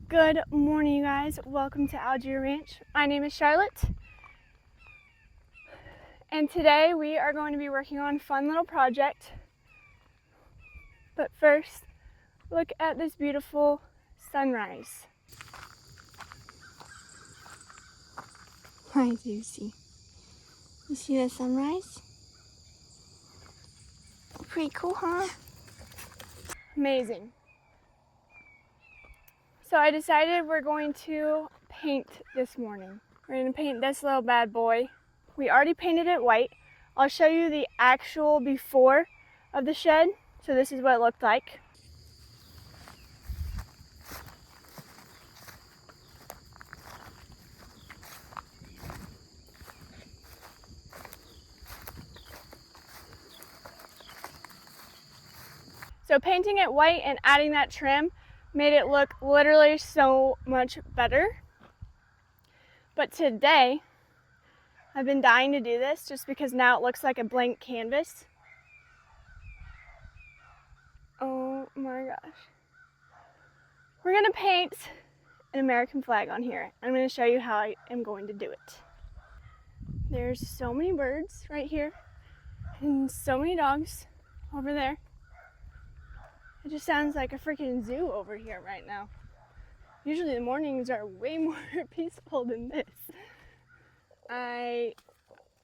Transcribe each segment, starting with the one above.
Good morning, you guys. Welcome to Algae Ranch. My name is Charlotte, and today we are going to be working on a fun little project. But first, look at this beautiful sunrise. Hi, Lucy. You see the sunrise? Pretty cool, huh? Amazing. So I decided we're going to paint this morning. We're going to paint this little bad boy. We already painted it white. I'll show you the actual before of the shed. So this is what it looked like. So painting it white and adding that trim made it look literally so much better. But today, I've been dying to do this just because now it looks like a blank canvas. Oh my gosh. We're gonna paint an American flag on here. I'm gonna show you how I am going to do it. There's so many birds right here and so many dogs over there. It just sounds like a freaking zoo over here right now. Usually the mornings are way more peaceful than this. I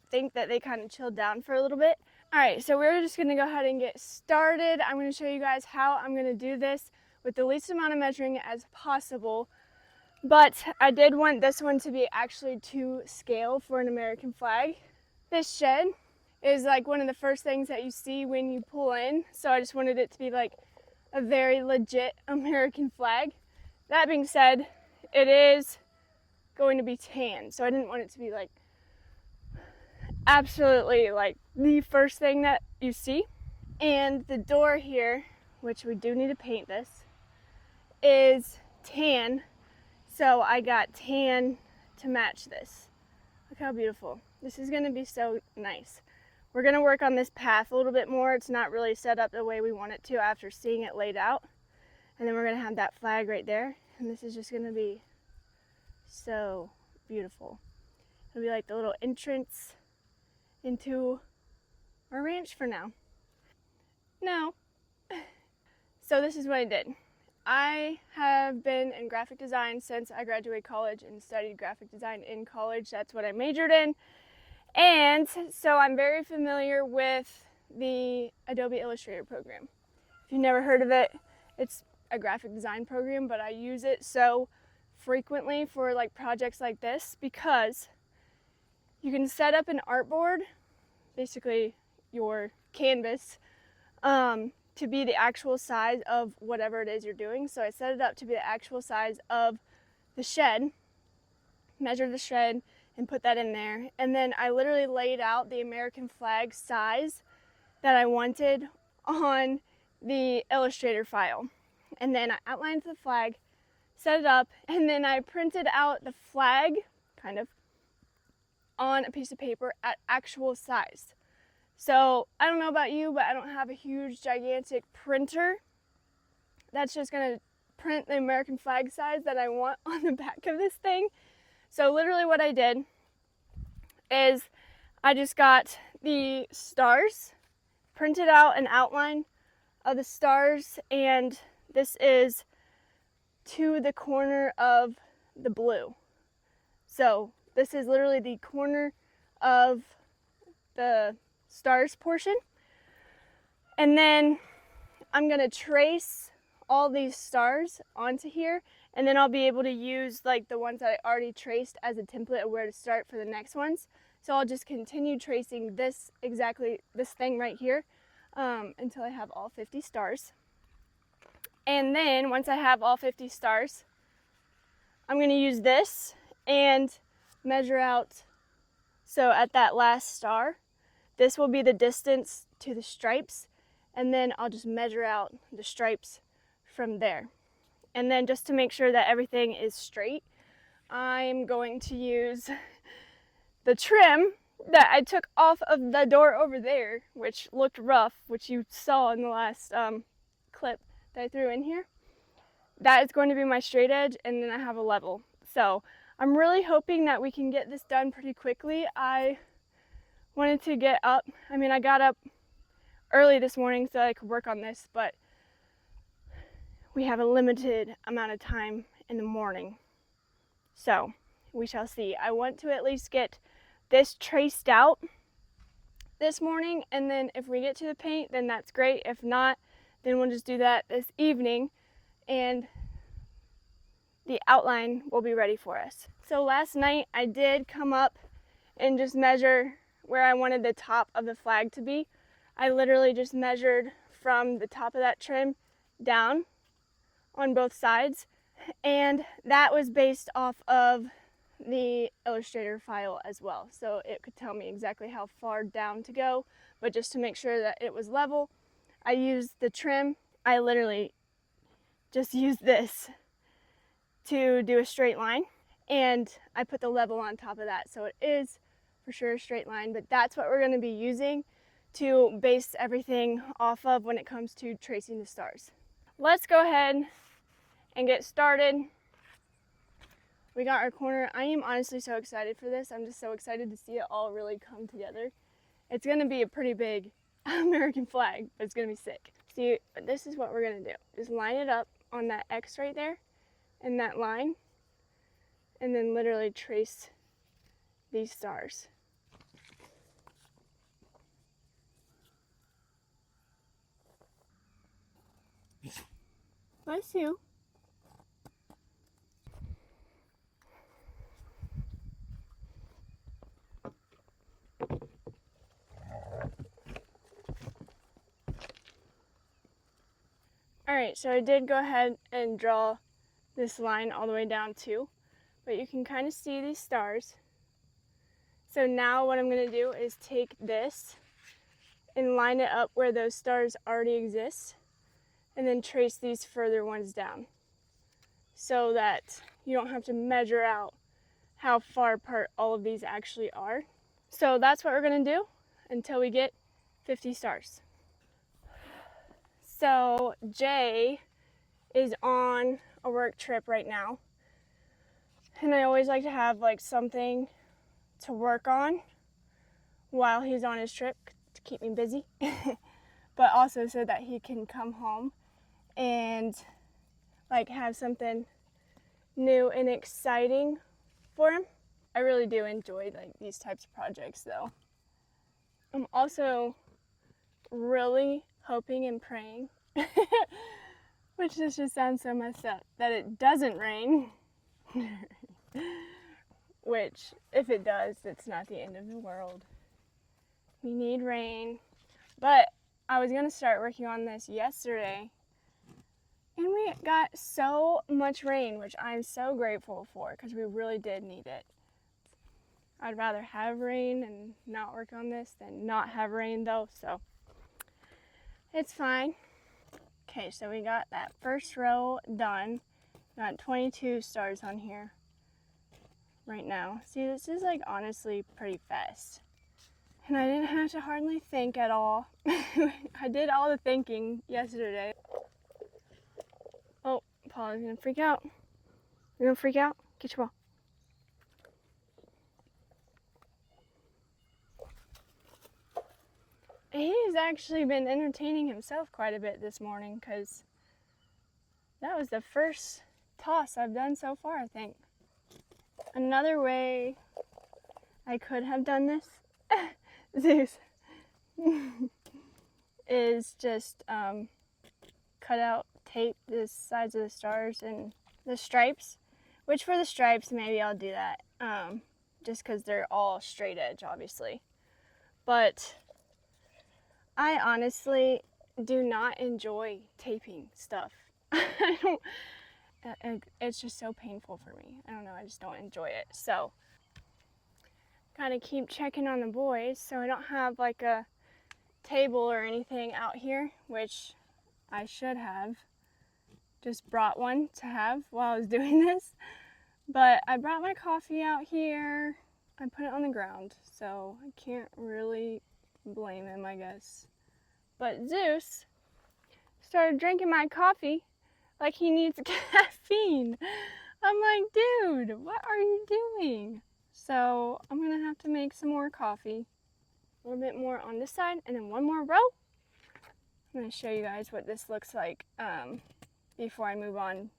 think that they kind of chilled down for a little bit. All right, so we're just gonna go ahead and get started. I'm gonna show you guys how I'm gonna do this with the least amount of measuring as possible. But I did want this one to be actually to scale for an American flag. This shed is like one of the first things that you see when you pull in. So I just wanted it to be like a very legit American flag. That being said, it is going to be tan. So I didn't want it to be like absolutely like the first thing that you see. And the door here, which we do need to paint this, is tan. So I got tan to match this. Look how beautiful. This is gonna be so nice. We're gonna work on this path a little bit more. It's not really set up the way we want it to after seeing it laid out. And then we're gonna have that flag right there. And this is just gonna be so beautiful. It'll be like the little entrance into our ranch for now. So this is what I did. I have been in graphic design since I graduated college and studied graphic design in college. That's what I majored in. And so I'm very familiar with the Adobe Illustrator program. If you've never heard of it, it's a graphic design program, but I use it so frequently for like projects like this because you can set up an artboard, basically your canvas, to be the actual size of whatever it is you're doing. So I set it up to be the actual size of the shed, measured the shed, and put that in there. And then I literally laid out the American flag size that I wanted on the Illustrator file. And then I outlined the flag, set it up, and then I printed out the flag, kind of, on a piece of paper at actual size. So I don't know about you, but I don't have a huge, gigantic printer that's just gonna print the American flag size that I want on the back of this thing. So literally what I did is I just got the stars, printed out an outline of the stars, and this is to the corner of the blue. So this is literally the corner of the stars portion. And then I'm gonna trace all these stars onto here, and then I'll be able to use like the ones that I already traced as a template of where to start for the next ones. So I'll just continue tracing this, exactly this thing right here, until I have all 50 stars. And then once I have all 50 stars, I'm gonna use this and measure out. So at that last star, this will be the distance to the stripes, and then I'll just measure out the stripes from there. And then just to make sure that everything is straight, I'm going to use the trim that I took off of the door over there, which looked rough, which you saw in the last clip that I threw in here. that is going to be my straight edge, and then I have a level. So I'm really hoping that we can get this done pretty quickly. I wanted to get up. I mean, I got up early this morning so I could work on this, but we have a limited amount of time in the morning. So we shall see. I want to at least get this traced out this morning, and then if we get to the paint, then that's great. If not, then we'll just do that this evening, and the outline will be ready for us. So last night I did come up and just measure where I wanted the top of the flag to be. I literally just measured from the top of that trim down on both sides, and that was based off of the Illustrator file as well, so it could tell me exactly how far down to go. But just to make sure that it was level, I used the trim. I literally just used this to do a straight line, and I put the level on top of that, so it is for sure a straight line. But that's what we're going to be using to base everything off of when it comes to tracing the stars. Let's go ahead and get started. We got our corner. I am honestly so excited for this. I'm just so excited to see it all really come together. It's going to be a pretty big American flag, but it's going to be sick. See, this is what we're going to do. Just line it up on that X right there and that line, and then literally trace these stars. Bless you. Alright, so I did go ahead and draw this line all the way down too, but you can kind of see these stars. So now what I'm going to do is take this and line it up where those stars already exist, and then trace these further ones down so that you don't have to measure out how far apart all of these actually are. So that's what we're going to do until we get 50 stars. So Jay is on a work trip right now, and I always like to have like something to work on while he's on his trip to keep me busy, but also so that he can come home and like have something new and exciting for him. I really do enjoy like these types of projects though. I'm also really hoping and praying, which this just sounds so messed up, that it doesn't rain. Which, if it does, it's not the end of the world. We need rain. But I was going to start working on this yesterday, and we got so much rain, which I'm so grateful for, because we really did need it. I'd rather have rain and not work on this than not have rain though, so it's fine. Okay, so we got that first row done. Got 22 stars on here right now. See, this is like honestly pretty fast. And I didn't have to hardly think at all. I did all the thinking yesterday. Oh, Paula's gonna freak out. You're gonna freak out? Get your ball. He's actually been entertaining himself quite a bit this morning, because that was the first toss I've done so far, I think. Another way I could have done this, Zeus, is just cut out, tape the sides of the stars and the stripes, which for the stripes maybe I'll do that, just because they're all straight edge obviously. But I honestly do not enjoy taping stuff. I don't, it's just so painful for me. I don't know, I just don't enjoy it. So, gotta keep checking on the boys so I don't have like a table or anything out here, which I should have just brought one to have while I was doing this. But I brought my coffee out here. I put it on the ground, so I can't really blame him, I guess. But Zeus started drinking my coffee like he needs caffeine. I'm like, dude, what are you doing? So I'm gonna have to make some more coffee. A little bit more on this side and then one more row. I'm gonna show you guys what this looks like before I move on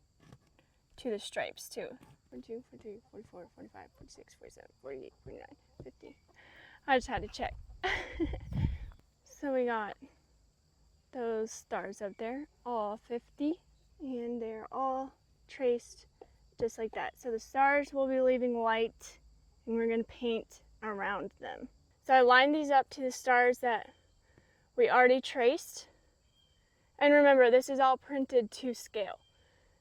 to the stripes too. 42, 43, 44, 45, 46, 47, 48, 49, 50. I just had to check. So we got those stars up there, all 50, and they're all traced just like that. So the stars will be leaving white, and we're gonna paint around them. So I lined these up to the stars that we already traced. And remember, this is all printed to scale.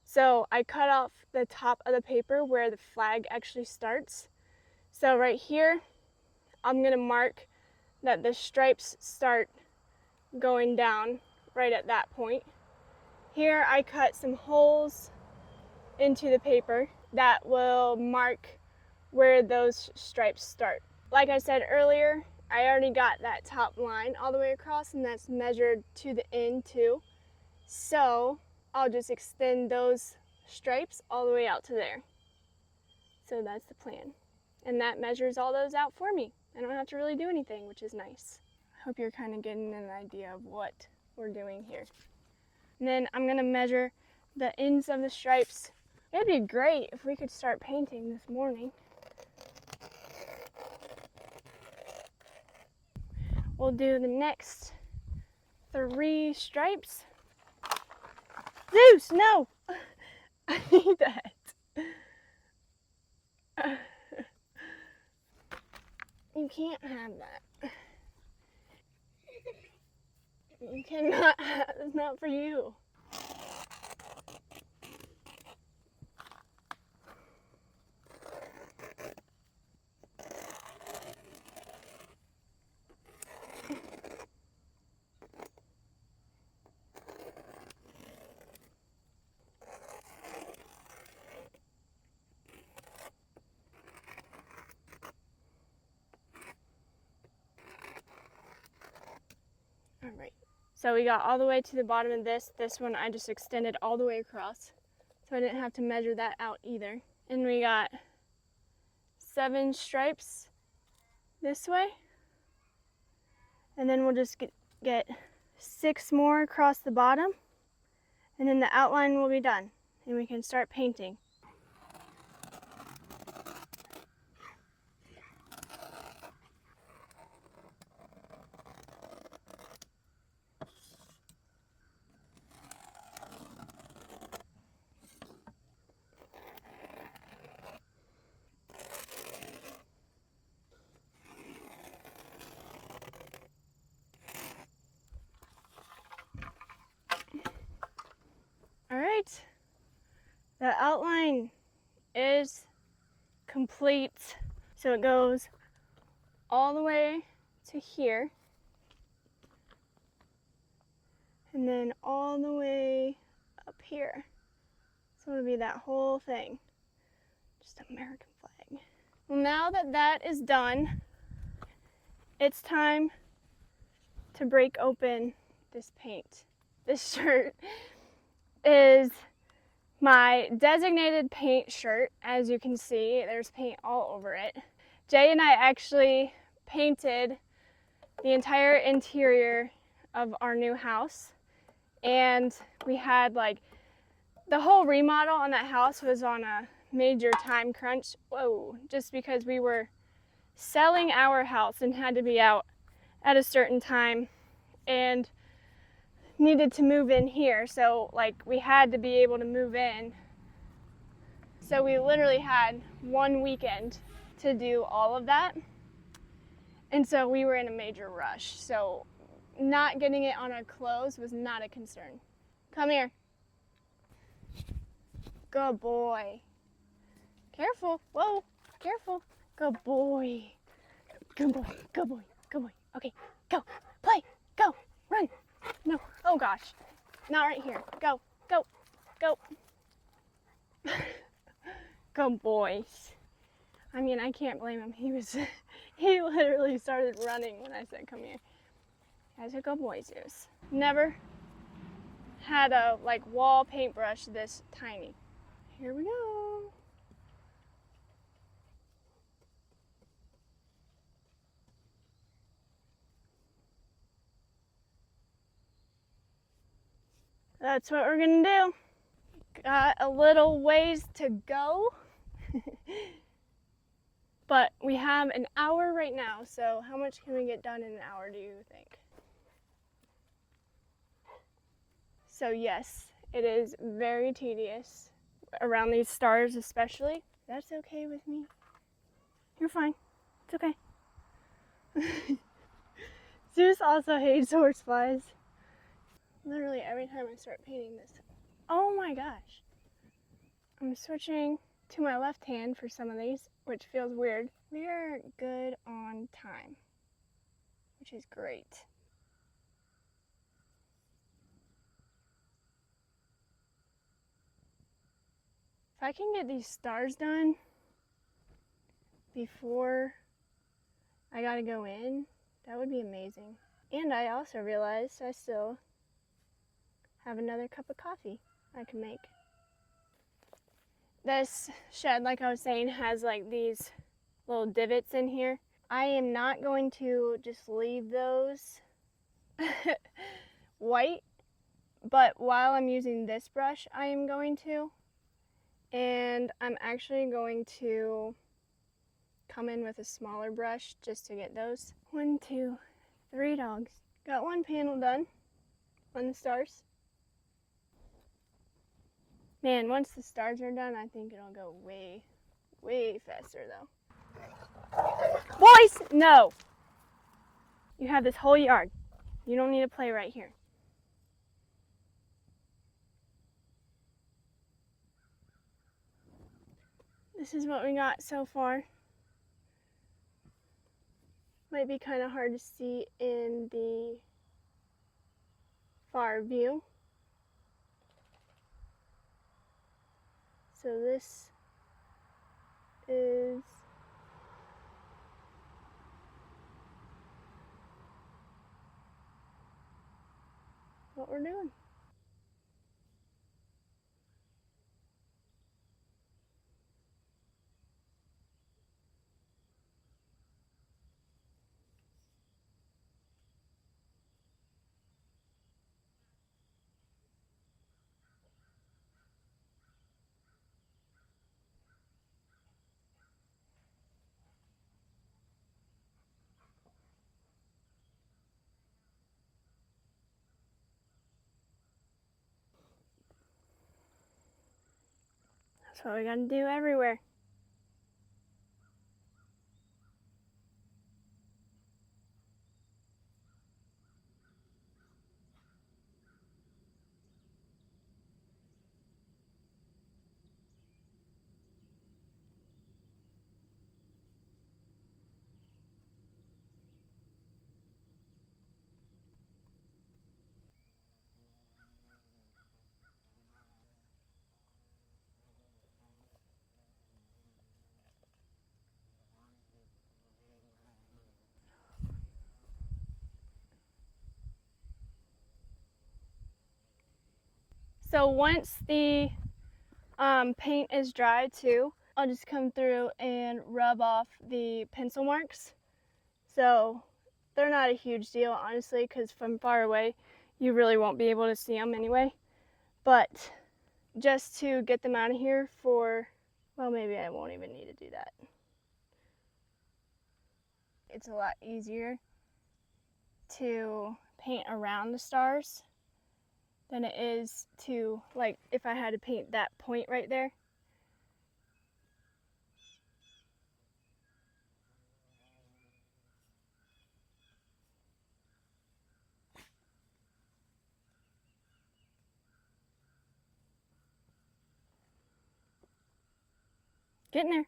So I cut off the top of the paper where the flag actually starts. So right here, I'm gonna mark that the stripes start going down right at that point. Here I cut some holes into the paper that will mark where those stripes start. Like I said earlier, I already got that top line all the way across, and that's measured to the end too. So I'll just extend those stripes all the way out to there. So that's the plan. And that measures all those out for me. I don't have to really do anything, which is nice. I hope you're kind of getting an idea of what we're doing here. And then I'm gonna measure the ends of the stripes. It'd be great if we could start painting this morning. We'll do the next 3 stripes. Zeus, no! I need that. You can't have that. You cannot have, it's not for you. All right, so we got all the way to the bottom of this. This one I just extended all the way across, so I didn't have to measure that out either. And we got 7 stripes this way. And then we'll just get 6 more across the bottom. And then the outline will be done, and we can start painting. All right, the outline is complete. So it goes all the way to here, and then all the way up here. So it'll be that whole thing, just American flag. Well, now that that is done, it's time to break open this paint. This shirt is my designated paint shirt. As you can see, there's paint all over it. Jay and I actually painted the entire interior of our new house, and we had like the whole remodel on that house was on a major time crunch. Whoa, just because we were selling our house and had to be out at a certain time and needed to move in here, so like we had to be able to move in. So we literally had one weekend to do all of that, and so we were in a major rush, so not getting it on our clothes was not a concern. Come here. Good boy. Careful. Whoa, careful. Good boy. Good boy. Good boy. Good boy. Okay, go. Play. Go. Run. No. Oh gosh. Not right here. Go. Go. Go. Good boys. I mean, I can't blame him. He literally started running when I said come here. That's a good boy, Zeus. Never had a like wall paintbrush this tiny. Here we go. That's what we're gonna do. Got a little ways to go. But we have an hour right now, so how much can we get done in an hour, do you think? So yes, it is very tedious, around these stars especially. That's okay with me. You're fine. It's okay. Zeus also hates horseflies. Literally every time I start painting this. Oh my gosh. I'm switching to my left hand for some of these, which feels weird. We are good on time, which is great. If I can get these stars done before I gotta go in, that would be amazing. And I also realized I still have another cup of coffee I can make. This shed, like I was saying, has like these little divots in here. I am not going to just leave those white, but while I'm using this brush, I am going to. And I'm actually going to come in with a smaller brush just to get those. 1, 2, 3 dogs. Got one panel done on the stars. Man, once the stars are done, I think it'll go way, way faster though. Boys, no! You have this whole yard. You don't need to play right here. This is what we got so far. Might be kind of hard to see in the far view. So this is what we're doing. That's what we gotta do everywhere. So once the paint is dry too, I'll just come through and rub off the pencil marks. So they're not a huge deal, honestly, because from far away, you really won't be able to see them anyway. But just to get them out of here for, well, maybe I won't even need to do that. It's a lot easier to paint around the stars than it is to, like, if I had to paint that point right there. Getting there.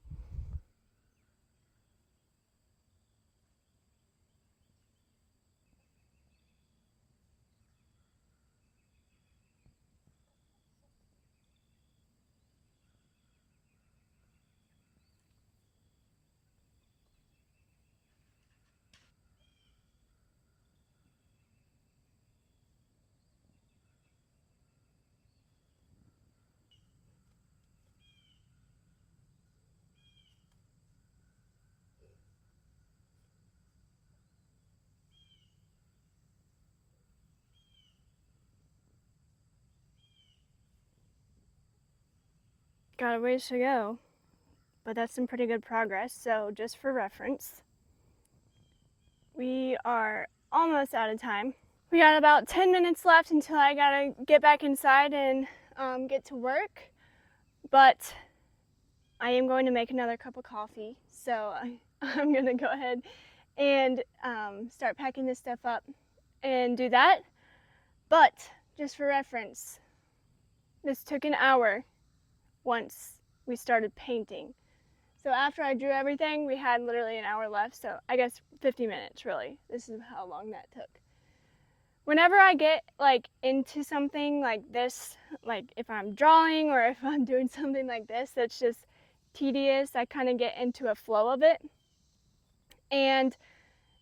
got a ways to go, but that's some pretty good progress. So just for reference, we are almost out of time. We got about 10 minutes left until I gotta get back inside and get to work, but I am going to make another cup of coffee, so I'm gonna go ahead and start packing this stuff up and do that. But just for reference, this took an hour once we started painting. So after I drew everything, we had literally an hour left, so I guess 50 minutes really. This is how long that took. Whenever I get like into something like this, like if I'm drawing or if I'm doing something like this that's just tedious, I kind of get into a flow of it. And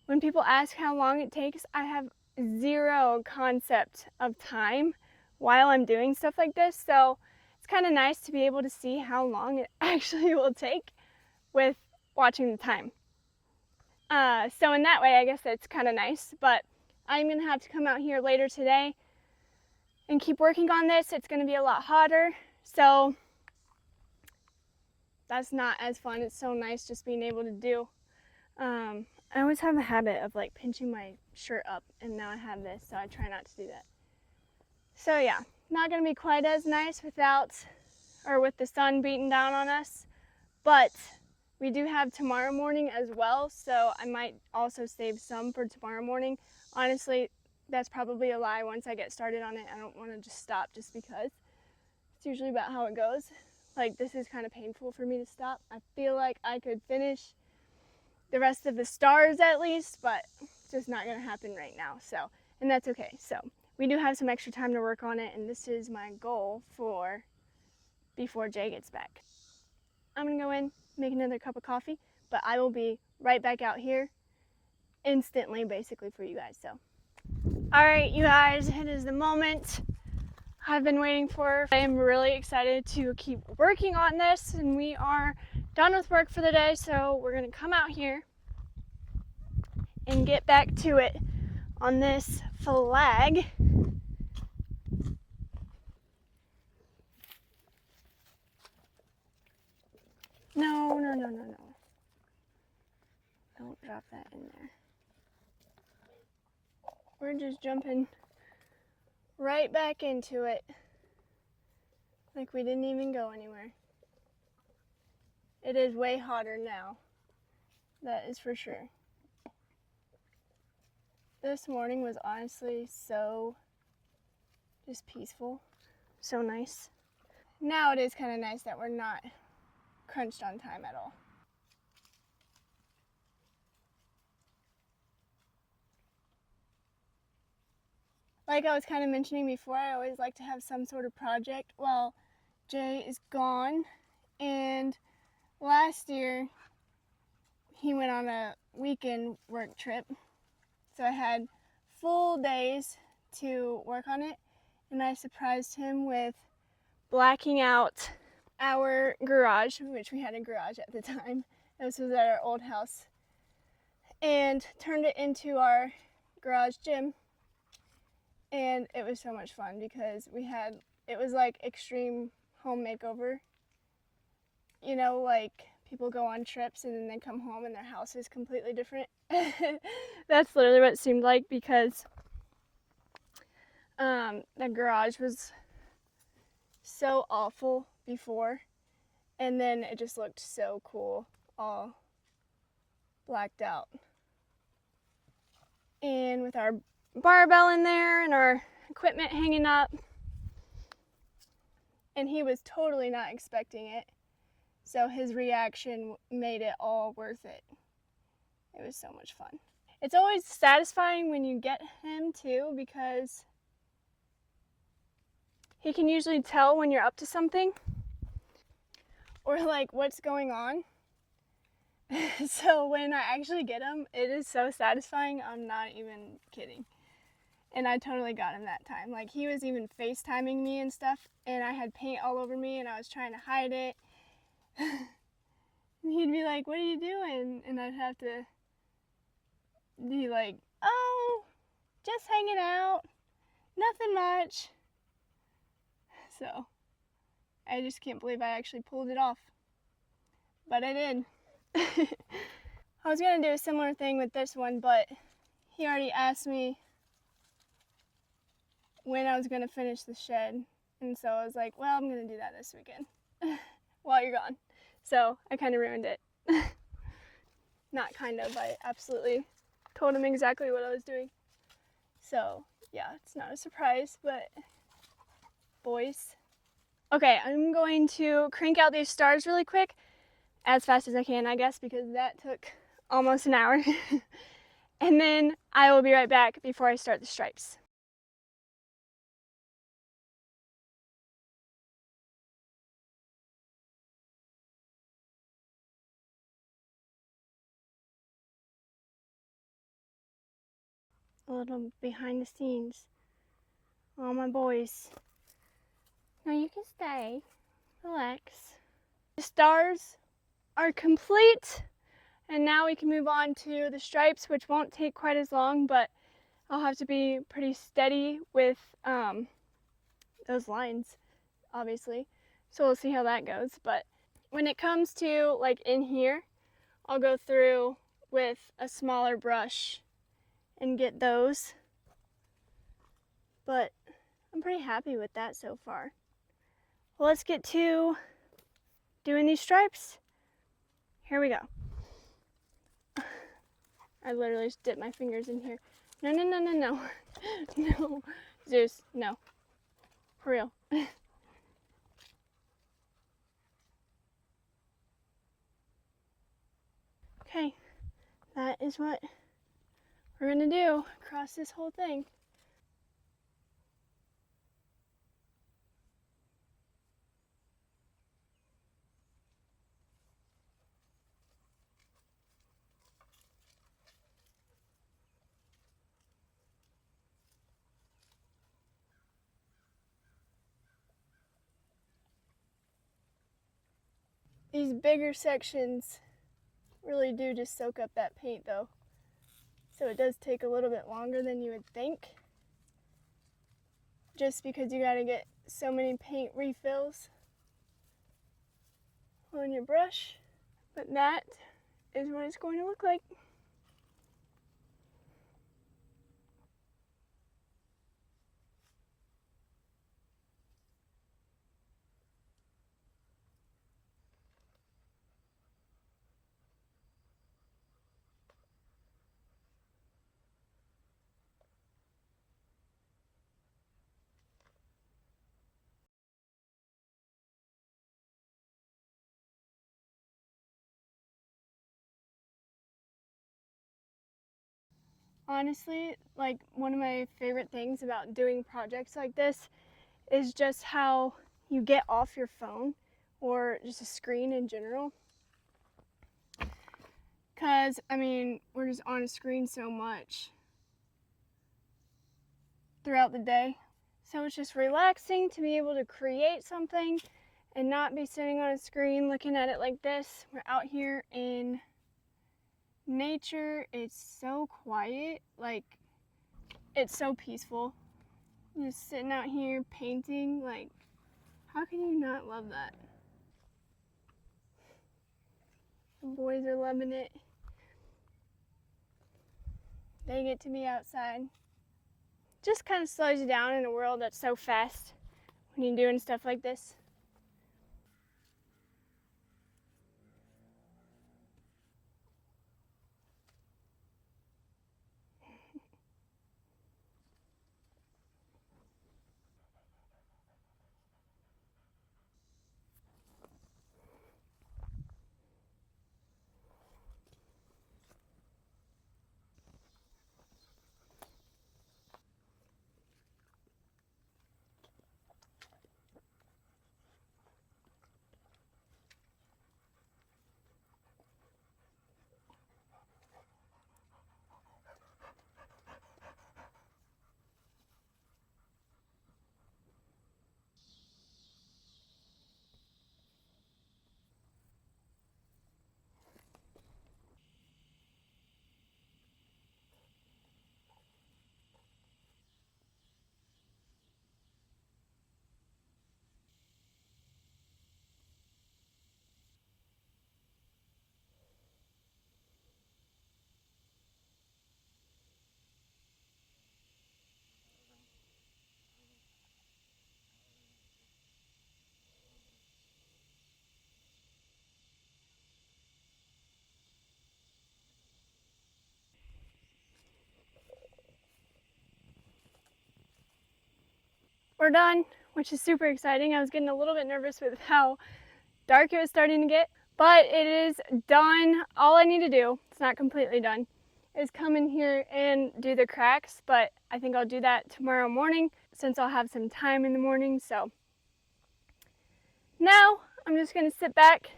when people ask how long it takes, I have zero concept of time while I'm doing stuff like this. So it's kind of nice to be able to see how long it actually will take with watching the time. So in that way, I guess it's kind of nice, but I'm gonna have to come out here later today and keep working on this. It's gonna be a lot hotter, so that's not as fun. It's so nice just being able to do. I always have a habit of like pinching my shirt up, and now I have this, so I try not to do that. So yeah, not gonna be quite as nice with the sun beating down on us, but we do have tomorrow morning as well, so I might also save some for tomorrow morning. Honestly, that's probably a lie. Once I get started on it, I don't want to just stop just because. It's usually about how it goes. Like, this is kind of painful for me to stop. I feel like I could finish the rest of the stars at least, but it's just not going to happen right now. So, and that's okay. So we do have some extra time to work on it, and this is my goal for before Jay gets back. I'm going to go in, make another cup of coffee, but I will be right back out here instantly, basically, for you guys. So, all right, you guys, it is the moment I've been waiting for. I am really excited to keep working on this, and we are done with work for the day, so we're gonna come out here and get back to it on this flag. No. Don't drop that in there. We're just jumping right back into it like we didn't even go anywhere. It is way hotter now, that is for sure. This morning was honestly so just peaceful, so nice. Now it is kind of nice that we're not crunched on time at all. Like I was kind of mentioning before, I always like to have some sort of project. Well, Jay is gone, and last year he went on a weekend work trip, so I had full days to work on it, and I surprised him with blacking out our garage, which we had a garage at the time. This was at our old house, and turned it into our garage gym. And it was so much fun because it was like extreme home makeover. You know, like people go on trips and then they come home and their house is completely different. That's literally what it seemed like because the garage was so awful before, and then it just looked so cool, all blacked out. And with our barbell in there and our equipment hanging up, and he was totally not expecting it, so his reaction made it all worth it. It was so much fun. It's always satisfying when you get him too, because he can usually tell when you're up to something or like what's going on. So when I actually get him, it is so satisfying. I'm not even kidding. And I totally got him that time. Like, he was even FaceTiming me and stuff, and I had paint all over me and I was trying to hide it. And he'd be like, "What are you doing?" And I'd have to be like, "Oh, just hanging out. Nothing much." So I just can't believe I actually pulled it off. But I did. I was going to do a similar thing with this one, but he already asked me when I was going to finish the shed. And so I was like, well, I'm going to do that this weekend while you're gone. So I kind of ruined it. Not kind of, I absolutely told him exactly what I was doing. So yeah, it's not a surprise, but boys. Okay, I'm going to crank out these stars really quick, as fast as I can, I guess, because that took almost an hour. And then I will be right back before I start the stripes. A little behind the scenes. All my boys. No, you can stay. Relax. The stars are complete, and now we can move on to the stripes, which won't take quite as long, but I'll have to be pretty steady with those lines, obviously. So we'll see how that goes. But when it comes to like in here, I'll go through with a smaller brush and get those. But I'm pretty happy with that so far. Well, let's get to doing these stripes. Here we go. I literally just dipped my fingers in here. No, no, no, no, no. No. Zeus, no. For real. Okay, that is what we're gonna do across this whole thing. These bigger sections really do just soak up that paint though. So it does take a little bit longer than you would think. Just because you gotta get so many paint refills on your brush. But that is what it's going to look like. Honestly, like one of my favorite things about doing projects like this is just how you get off your phone or just a screen in general. Because, I mean, we're just on a screen so much throughout the day. So it's just relaxing to be able to create something and not be sitting on a screen looking at it like this. We're out here in nature. It's so quiet, like it's so peaceful. Just sitting out here painting, like how can you not love that? The boys are loving it. They get to be outside. Just kind of slows you down in a world that's so fast when you're doing stuff like this. we're done, which is super exciting. I was getting a little bit nervous with how dark it was starting to get, but it is done. All I need to do, it's not completely done, is come in here and do the cracks, but I think I'll do that tomorrow morning since I'll have some time in the morning. So now I'm just gonna sit back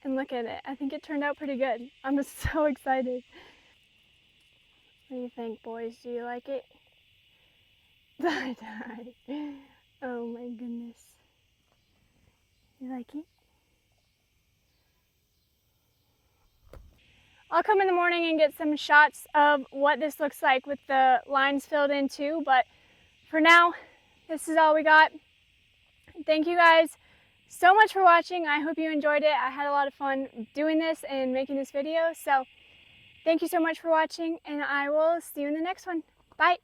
and look at it. I think it turned out pretty good. I'm just so excited. What do you think, boys? Do you like it? I died. Oh my goodness. You like it? I'll come in the morning and get some shots of what this looks like with the lines filled in too, but for now, this is all we got. Thank you guys so much for watching. I hope you enjoyed it. I had a lot of fun doing this and making this video, so thank you so much for watching, and I will see you in the next one. Bye!